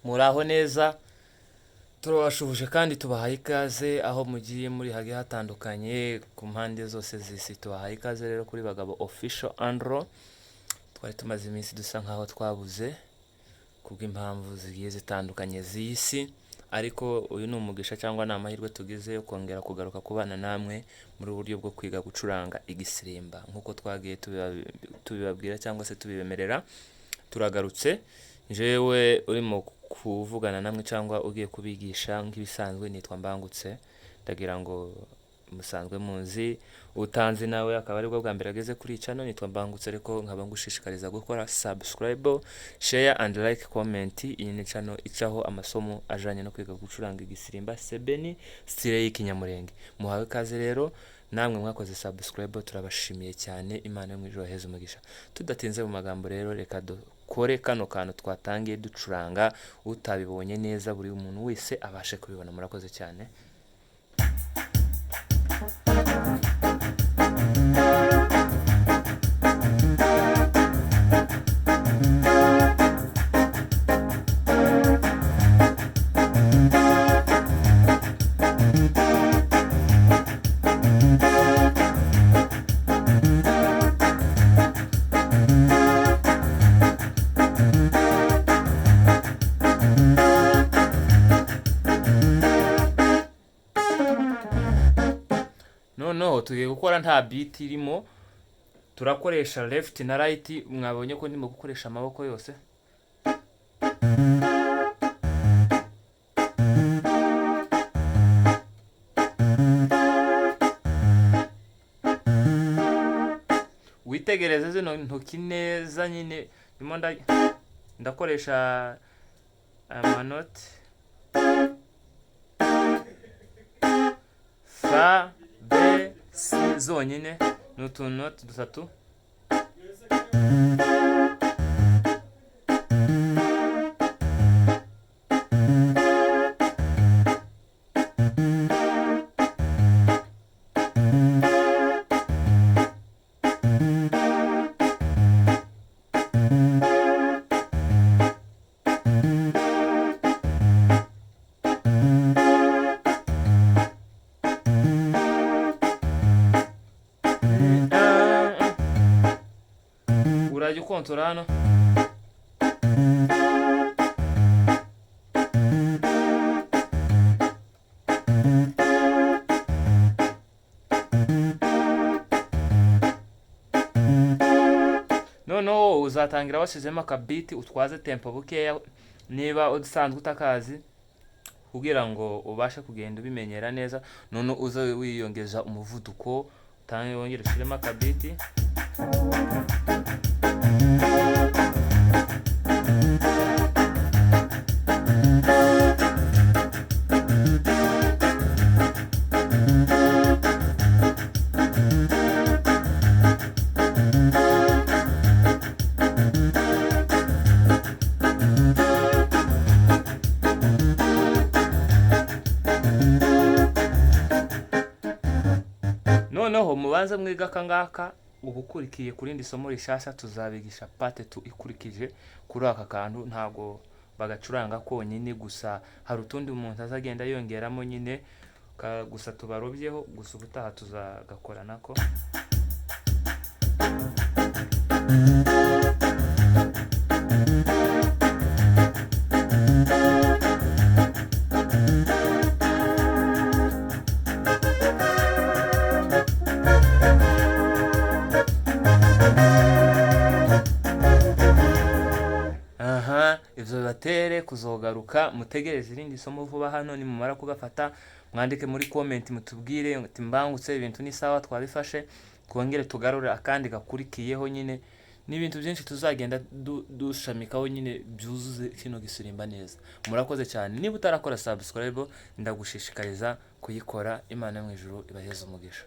muraho neza, turabashubuje kandi tubahaye ikaze aho mugiye muri hagiye hatandukanye ku mpande zose z'isi. Tubahaye ikaze rero kuri Bagabo Official Andro. Twari tumaze iminsi dusa nkaho twabuze kubw'impamvu zigiye zitandukanye z'isi, ariko uyu ni umugisha cyangwa ni amahirwe tugize yo kongera kugaruka kubana namwe muri uburyo bwo kwiga gucuranga igisirimba nk'uko twagiye tubibabwira cyangwa se tubibemerera. Turagarutse, jewe urimo kuvugana namwe cyangwa ugiye kubigisha nk'ibisanzwe nitwa Mbangutse. Ndagira ngo musanzwe muzi, utanzi nawe akaba ari bwo bwa mbere ageze kuri channel. Nitwa Mbangutse, ariko nkaba ngushishikariza gukora subscribe, share and like, comment. Iyi ni channel icaho amasomo ajanye no kwiga gucuranga igisirimba sebeni style y'ikinyamurenge. Muhawe kaze rero namwe mwakoze subscribe, turabashimiye cyane. Imana yo mwijuru heza umugisha. Tudatinze mu magambo rero, reka dukore kano kantu twatangiye ducuranga. Utabibonye neza buri umuntu wese abashe kubibona. Murakoze cyane. Noneho tugiye gukora nta beat irimo, turakoresha left na right. Mwabonye ko ndimo gukoresha amaboko yose. Witegereze zino ntoki neza nyine, ndimo ndakoresha amanote fa be si zonyine, n'utunoti dutatu. Urajya ukontora hano. Noneho uzatangira wasizemo akabiti, utwaze tempo bukeya niba usanzwe utakazi, kugira ngo ubashe kugenda ubimenyera neza. None uze wiyongeza umuvuduko, utange wongere ushyiremo akabiti. Noneho mubanze mwiga kangaka, ubukurikiye kuri indi somo rishasha tuzabigisha part 2 ikurikije kuri aka kantu. Ntago bagacuranga konyine gusa, hari utundi umuntu azagenda yongeramo nyine, gusa tubarobyeho gusa. Ubutaha tuzagakora nako. Ivyo bibatere kuzogaruka, mutegereze irindi somo vuba hano. Nimumara kugafata mwandike muri comment mutubwire ati Mbangutse ibintu ni sawa twabifashe, twongere tugarure akandi gakurikiyeho nyine ni ibintu byinshi tuzagenda dushamikaho nyine byuzuze kino gisirimba neza. Murakoze cyane, niba utarakora subscribe ndagushishikariza kuyikora. Imana yo mu ijuru ibaheze umugisha.